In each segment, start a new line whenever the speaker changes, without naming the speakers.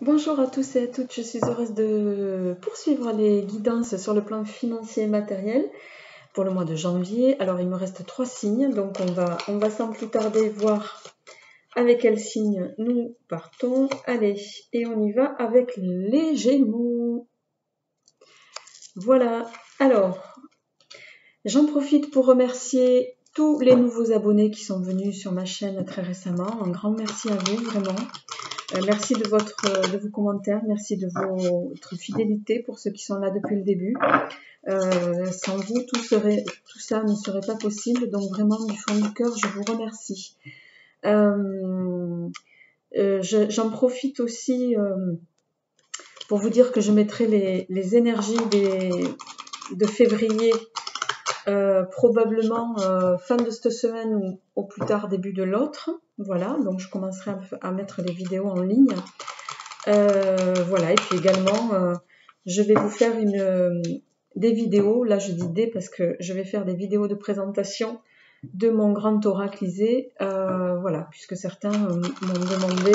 Bonjour à tous et à toutes, je suis heureuse de poursuivre les guidances sur le plan financier et matériel pour le mois de janvier. Alors il me reste 3 signes, donc on va sans plus tarder voir avec quel signe nous partons. Allez, et on y va avec les Gémeaux. Voilà, alors j'en profite pour remercier tous les nouveaux abonnés qui sont venus sur ma chaîne très récemment. Un grand merci à vous, vraiment. Merci de vos commentaires, merci de votre fidélité pour ceux qui sont là depuis le début. Sans vous, tout ça ne serait pas possible, donc vraiment du fond du cœur, je vous remercie. J'en profite aussi pour vous dire que je mettrai les énergies de février probablement fin de cette semaine ou au plus tard début de l'autre. Voilà, donc je commencerai à mettre les vidéos en ligne. Voilà, et puis également, je vais vous faire des vidéos. Là, je dis des parce que je vais faire des vidéos de présentation de mon grand oraclisé. Voilà, puisque certains m'ont demandé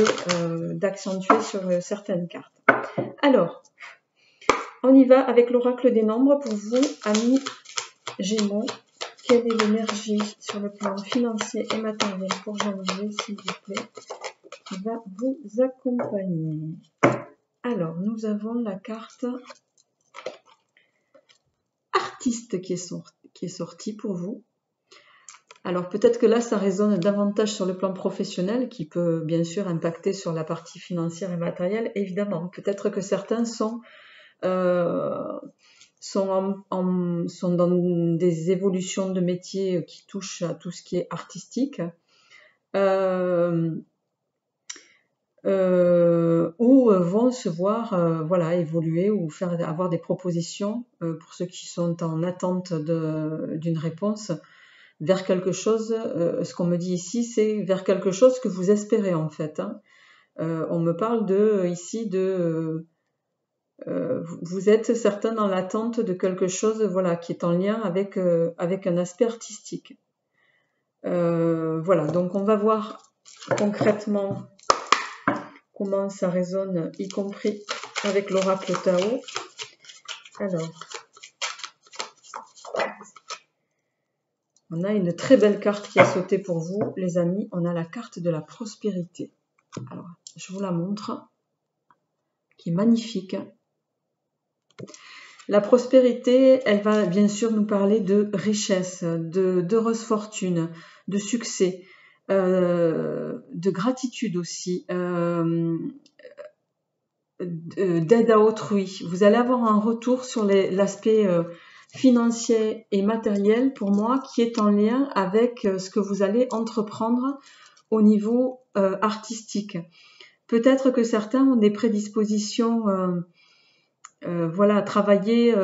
d'accentuer sur certaines cartes. Alors, on y va avec l'oracle des nombres pour vous, amis Gémeaux. Quelle est l'énergie sur le plan financier et matériel pour janvier, s'il vous plaît, qui va vous accompagner? Alors, nous avons la carte artiste qui est sortie pour vous. Alors, peut-être que là, ça résonne davantage sur le plan professionnel, qui peut bien sûr impacter sur la partie financière et matérielle, évidemment. Peut-être que certains sont dans des évolutions de métiers qui touchent à tout ce qui est artistique. Ou vont se voir voilà, évoluer ou avoir des propositions pour ceux qui sont en attente d'une réponse vers quelque chose. Ce qu'on me dit ici, c'est vers quelque chose que vous espérez en fait. Hein. On me parle vous êtes certains dans l'attente de quelque chose, voilà, qui est en lien avec un aspect artistique. Voilà, donc on va voir concrètement comment ça résonne, y compris avec l'oracle Tao. Alors, on a une très belle carte qui a sauté pour vous, les amis. On a la carte de la prospérité. Alors, je vous la montre, qui est magnifique. La prospérité, elle va bien sûr nous parler de richesse, d'heureuse fortune, de succès, de gratitude aussi, d'aide à autrui. Vous allez avoir un retour sur l'aspect financier et matériel pour moi qui est en lien avec ce que vous allez entreprendre au niveau artistique. Peut-être que certains ont des prédispositions voilà, à travailler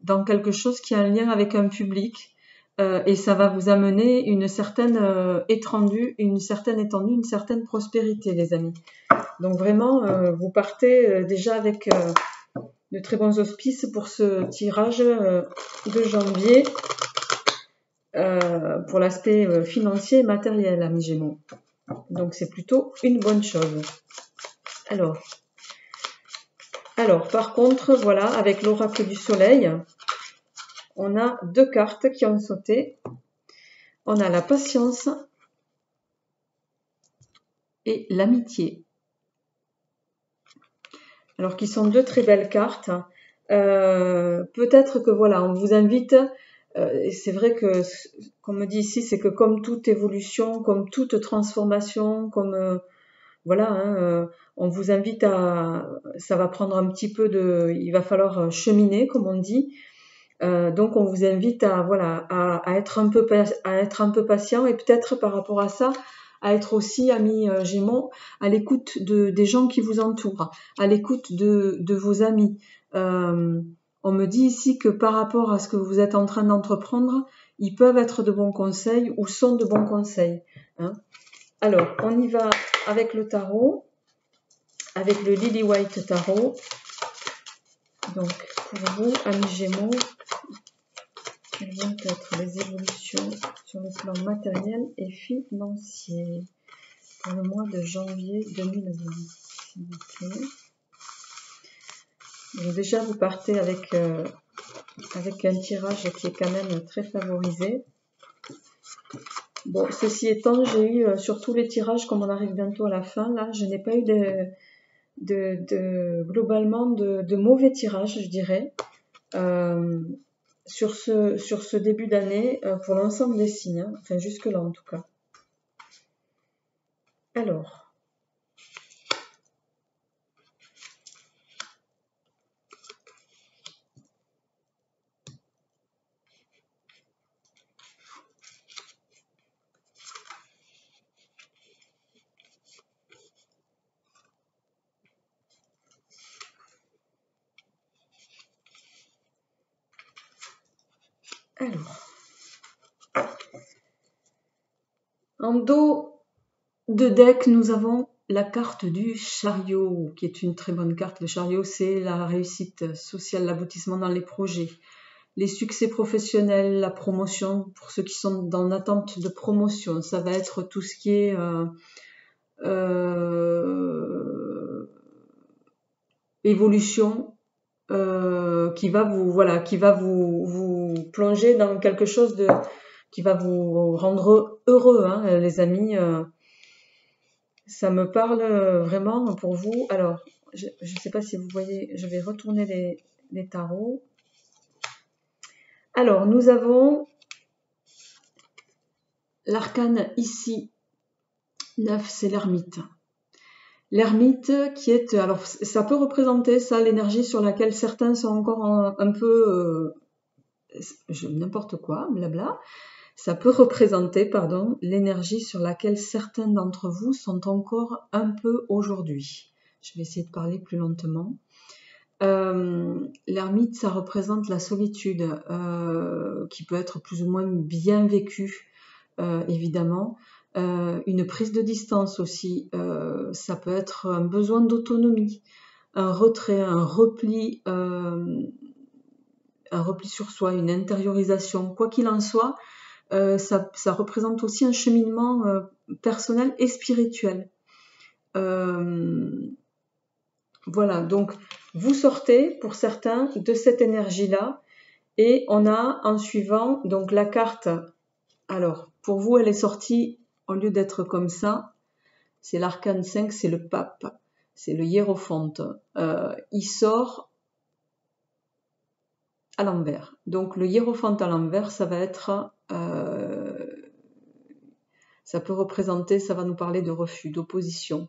dans quelque chose qui a un lien avec un public et ça va vous amener une certaine étendue, une certaine prospérité, les amis. Donc vraiment, vous partez déjà avec de très bons auspices pour ce tirage de janvier pour l'aspect financier et matériel, amis Gémeaux. Donc c'est plutôt une bonne chose. Alors, par contre, voilà, avec l'oracle du soleil, on a 2 cartes qui ont sauté. On a la patience et l'amitié. Alors, qui sont 2 très belles cartes. Peut-être que voilà, on vous invite, et c'est vrai que, qu'on me dit ici, c'est que comme toute évolution, comme toute transformation, comme voilà, hein, on vous invite ça va prendre un petit peu il va falloir cheminer, comme on dit. Donc on vous invite à être un peu patient et peut-être par rapport à ça, à être aussi, amis Gémeaux, à l'écoute des gens qui vous entourent, à l'écoute de vos amis. On me dit ici que par rapport à ce que vous êtes en train d'entreprendre, ils peuvent être de bons conseils ou sont de bons conseils. Hein. Alors, on y va avec le tarot, avec le Lily White Tarot. Donc, pour vous, amis Gémeaux, quelles vont être les évolutions sur le plan matériel et financier pour le mois de janvier 2020? facilité. Donc déjà, vous partez avec un tirage qui est quand même très favorisé. Bon, ceci étant, j'ai eu sur tous les tirages, comme on arrive bientôt à la fin, là, je n'ai pas eu globalement de mauvais tirages, je dirais, sur ce début d'année, pour l'ensemble des signes, hein, enfin jusque-là en tout cas. Alors, en dos de deck, nous avons la carte du chariot, qui est une très bonne carte. Le chariot, c'est la réussite sociale, l'aboutissement dans les projets, les succès professionnels, la promotion, pour ceux qui sont dans l'attente de promotion. Ça va être tout ce qui est évolution, qui va vous plonger dans quelque chose qui va vous rendre heureux, hein, les amis. Ça me parle vraiment pour vous. Alors, je ne sais pas si vous voyez, je vais retourner les tarots. Alors, nous avons l'arcane ici, 9, c'est l'ermite. L'ermite qui est, alors ça peut représenter ça, l'énergie sur laquelle certains sont encore un peu, n'importe quoi, blabla. Ça peut représenter, pardon, l'énergie sur laquelle certains d'entre vous sont encore un peu aujourd'hui. Je vais essayer de parler plus lentement. L'ermite, ça représente la solitude, qui peut être plus ou moins bien vécue, évidemment. Une prise de distance aussi, ça peut être un besoin d'autonomie, un retrait, un repli sur soi, une intériorisation. Quoi qu'il en soit, ça représente aussi un cheminement personnel et spirituel. Voilà, donc vous sortez pour certains de cette énergie-là et on a en suivant donc la carte. Alors pour vous, elle est sortie au lieu d'être comme ça, c'est l'arcane 5, c'est le pape, c'est le hiérophante. Il sort à l'envers. Donc le hiérophante à l'envers, ça va être, ça peut représenter, ça va nous parler de refus, d'opposition,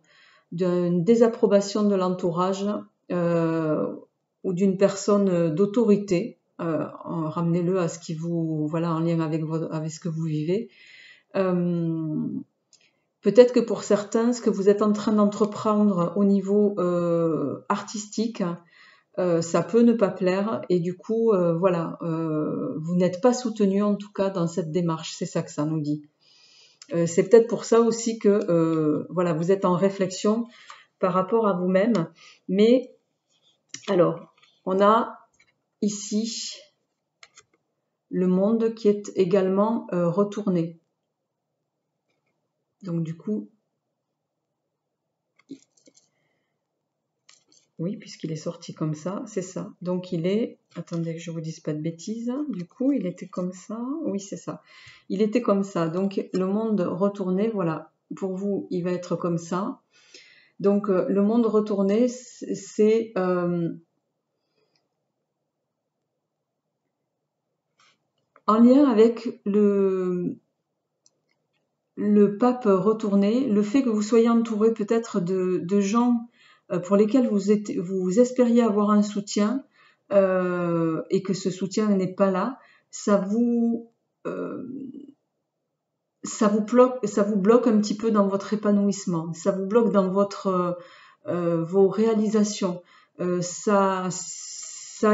d'une désapprobation de l'entourage ou d'une personne d'autorité. Ramenez-le à ce qui vous, voilà, en lien avec ce que vous vivez. Peut-être que pour certains, ce que vous êtes en train d'entreprendre au niveau artistique, ça peut ne pas plaire et du coup, voilà, vous n'êtes pas soutenu en tout cas dans cette démarche. C'est ça que ça nous dit. C'est peut-être pour ça aussi que voilà, vous êtes en réflexion par rapport à vous-même. Mais alors, on a ici le monde qui est également retourné. Donc du coup, oui, puisqu'il est sorti comme ça, c'est ça. Donc il est, attendez que je vous dise pas de bêtises, du coup il était comme ça, oui c'est ça. Il était comme ça, donc le monde retourné, voilà, pour vous il va être comme ça. Donc le monde retourné, c'est en lien avec le pape retourné, le fait que vous soyez entouré peut-être de gens pour lesquels vous espériez avoir un soutien et que ce soutien n'est pas là, ça vous bloque un petit peu dans votre épanouissement, ça vous bloque dans vos réalisations, ça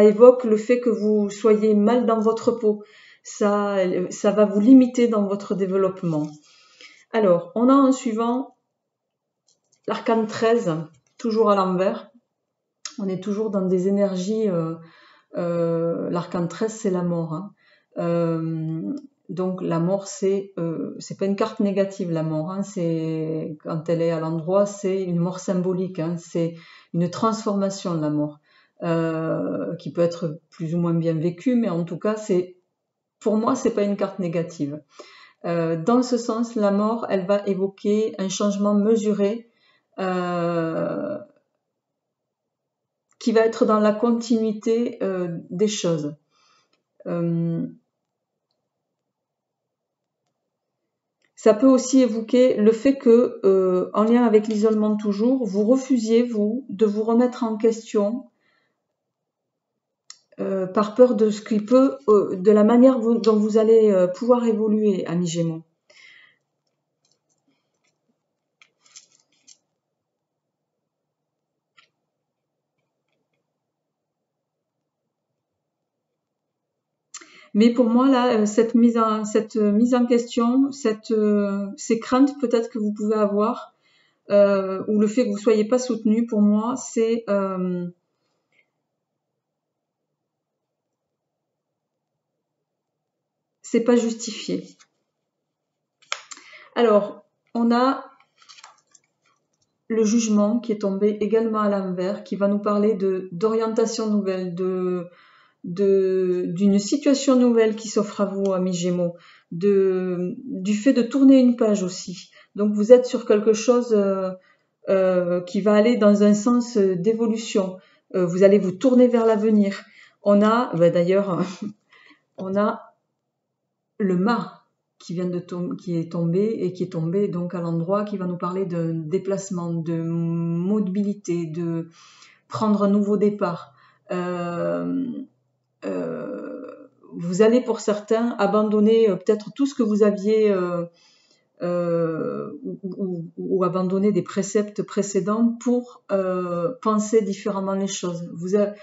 évoque le fait que vous soyez mal dans votre peau, ça va vous limiter dans votre développement. Alors, on a en suivant l'arcane 13, toujours à l'envers. On est toujours dans des énergies. L'arcane 13, c'est la mort. Hein. Donc la mort, c'est pas une carte négative, la mort. Hein, c'est quand elle est à l'endroit, c'est une mort symbolique. Hein, c'est une transformation de la mort qui peut être plus ou moins bien vécue, mais en tout cas, pour moi, c'est pas une carte négative. Dans ce sens, la mort, elle va évoquer un changement mesuré qui va être dans la continuité des choses. Ça peut aussi évoquer le fait que, en lien avec l'isolement toujours, vous refusiez, vous, de vous remettre en question par peur de ce qui peut, de la manière dont vous allez pouvoir évoluer, ami Gémeaux. Mais pour moi, là, cette mise en question, ces craintes peut-être que vous pouvez avoir, ou le fait que vous soyez pas soutenu, pour moi, c'est pas justifié. Alors, on a le jugement qui est tombé également à l'envers, qui va nous parler d'orientation nouvelle, d'une situation nouvelle qui s'offre à vous, amis Gémeaux, du fait de tourner une page aussi. Donc vous êtes sur quelque chose qui va aller dans un sens d'évolution. Vous allez vous tourner vers l'avenir. On a, d'ailleurs, on a le mât qui est tombé donc à l'endroit qui va nous parler de déplacement, de mobilité, de prendre un nouveau départ. Vous allez pour certains abandonner peut-être tout ce que vous aviez ou abandonner des préceptes précédents pour penser différemment les choses. Vous êtes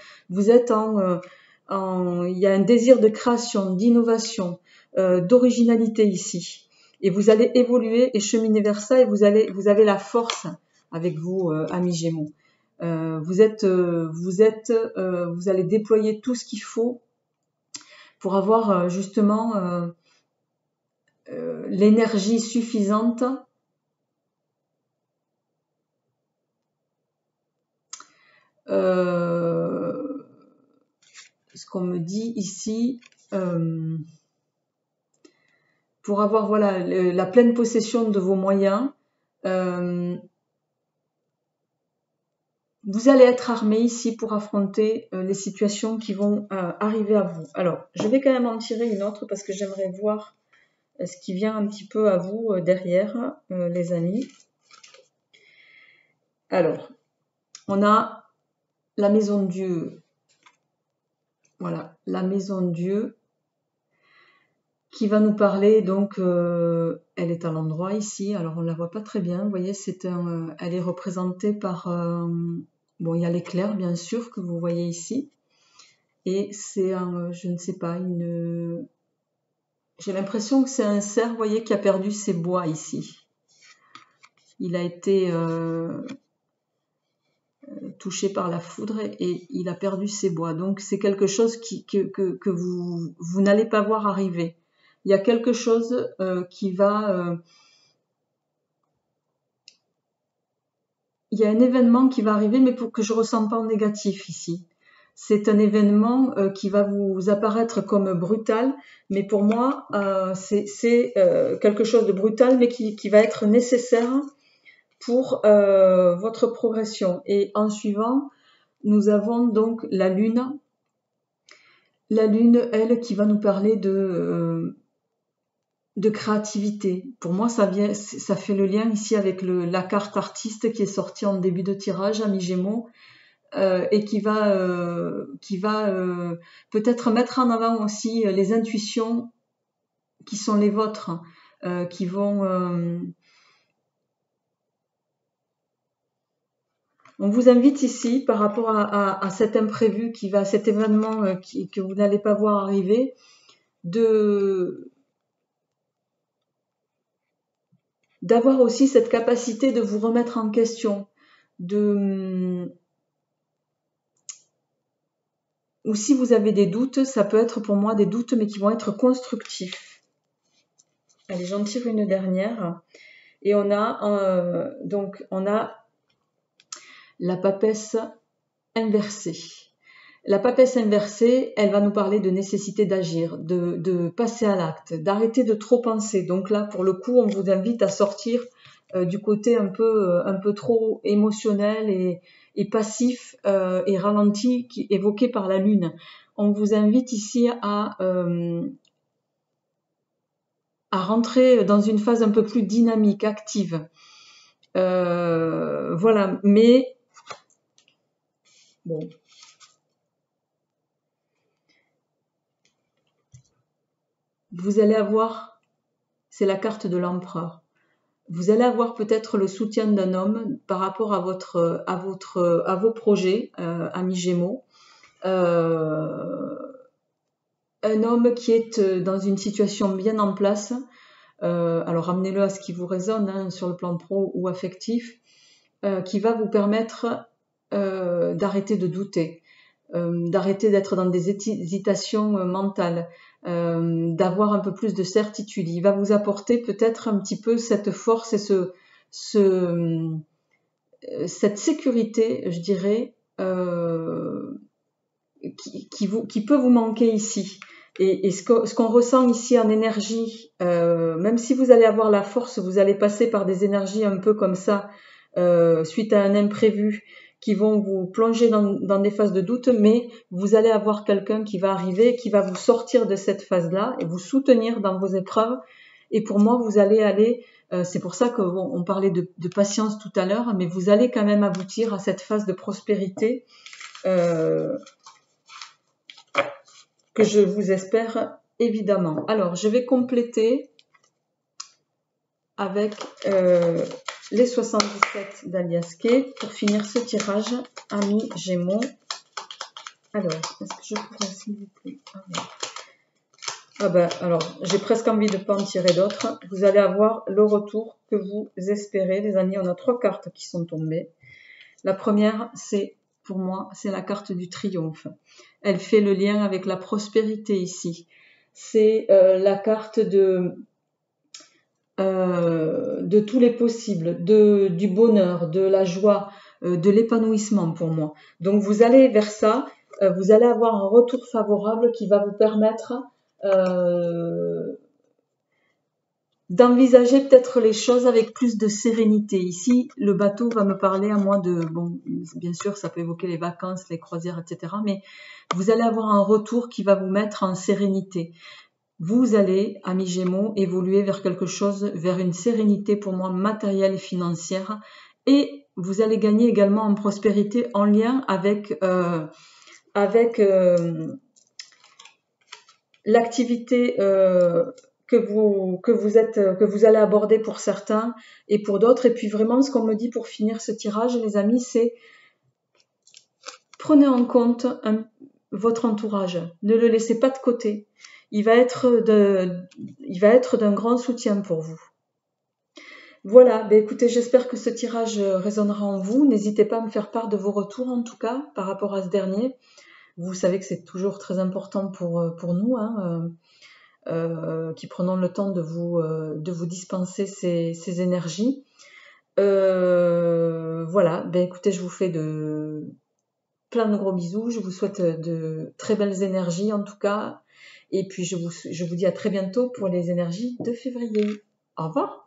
il y a un désir de création, d'innovation, d'originalité ici. Et vous allez évoluer et cheminer vers ça et vous avez la force avec vous, amis Gémeaux. Vous allez déployer tout ce qu'il faut pour avoir justement l'énergie suffisante ce qu'on me dit ici pour avoir voilà la pleine possession de vos moyens. Vous allez être armé ici pour affronter les situations qui vont arriver à vous. Alors, je vais quand même en tirer une autre parce que j'aimerais voir ce qui vient un petit peu à vous derrière, les amis. Alors, on a la maison de Dieu. Voilà, la maison de Dieu qui va nous parler, donc elle est à l'endroit ici, alors on ne la voit pas très bien, vous voyez, elle est représentée par, bon, il y a l'éclair bien sûr que vous voyez ici, et c'est je ne sais pas, j'ai l'impression que c'est un cerf, vous voyez, qui a perdu ses bois ici. Il a été touché par la foudre et il a perdu ses bois, donc c'est quelque chose que vous n'allez pas voir arriver. Il y a quelque chose qui va... il y a un événement qui va arriver, mais pour que je ne ressens pas en négatif ici. C'est un événement qui va vous apparaître comme brutal, mais pour moi, c'est quelque chose de brutal, mais qui va être nécessaire pour votre progression. Et en suivant, nous avons donc la Lune. La Lune, elle, qui va nous parler de créativité. Pour moi, ça fait le lien ici avec la carte artiste qui est sortie en début de tirage, ami Gémeaux, et qui va peut-être mettre en avant aussi les intuitions qui sont les vôtres, qui vont... On vous invite ici, par rapport à cet imprévu cet événement que vous n'allez pas voir arriver, d'avoir aussi cette capacité de vous remettre en question, ou si vous avez des doutes, ça peut être pour moi des doutes, mais qui vont être constructifs. Allez, j'en tire une dernière. Et on a la papesse inversée. La papesse inversée, elle va nous parler de nécessité d'agir, de passer à l'acte, d'arrêter de trop penser. Donc là, pour le coup, on vous invite à sortir du côté un peu trop émotionnel et passif et ralenti évoqué par la lune. On vous invite ici à rentrer dans une phase un peu plus dynamique, active. Voilà, mais bon. Vous allez avoir, c'est la carte de l'empereur. Vous allez avoir peut-être le soutien d'un homme par rapport à vos projets, amis Gémeaux. Un homme qui est dans une situation bien en place. Alors ramenez-le à ce qui vous résonne, hein, sur le plan pro ou affectif, qui va vous permettre d'arrêter de douter, d'arrêter d'être dans des hésitations mentales, d'avoir un peu plus de certitude. Il va vous apporter peut-être un petit peu cette force et cette sécurité, je dirais, qui peut vous manquer ici. Et ce qu'on ressent ici en énergie, même si vous allez avoir la force, vous allez passer par des énergies un peu comme ça, suite à un imprévu, qui vont vous plonger dans des phases de doute, mais vous allez avoir quelqu'un qui va arriver, qui va vous sortir de cette phase-là et vous soutenir dans vos épreuves. Et pour moi, vous allez aller, c'est pour ça qu'on parlait de patience tout à l'heure, mais vous allez quand même aboutir à cette phase de prospérité que je vous espère évidemment. Alors, je vais compléter avec les 77 d'Alias Kay pour finir ce tirage, amis Gémeaux. Alors, est-ce que je pourrais, s'il vous plaît? Ah ben, alors, j'ai presque envie de ne pas en tirer d'autres. Vous allez avoir le retour que vous espérez, les amis. On a 3 cartes qui sont tombées. La première, c'est, pour moi, c'est la carte du triomphe. Elle fait le lien avec la prospérité ici. C'est la carte de tous les possibles, du bonheur, de la joie, de l'épanouissement pour moi. Donc vous allez vers ça, vous allez avoir un retour favorable qui va vous permettre d'envisager peut-être les choses avec plus de sérénité. Ici, le bateau va me parler à moi de, bon, bien sûr, ça peut évoquer les vacances, les croisières, etc. Mais vous allez avoir un retour qui va vous mettre en sérénité. Vous allez, amis Gémeaux, évoluer vers quelque chose, vers une sérénité pour moi matérielle et financière. Et vous allez gagner également en prospérité en lien avec l'activité que vous allez aborder pour certains et pour d'autres. Et puis vraiment, ce qu'on me dit pour finir ce tirage, les amis, c'est prenez en compte votre entourage. Ne le laissez pas de côté. Il va être d'un grand soutien pour vous. Voilà, ben écoutez, j'espère que ce tirage résonnera en vous. N'hésitez pas à me faire part de vos retours, en tout cas, par rapport à ce dernier. Vous savez que c'est toujours très important pour nous, hein, qui prenons le temps de vous dispenser ces énergies. Voilà, ben écoutez, je vous fais plein de gros bisous. Je vous souhaite de très belles énergies, en tout cas. Et puis, je vous dis à très bientôt pour les énergies de février. Au revoir.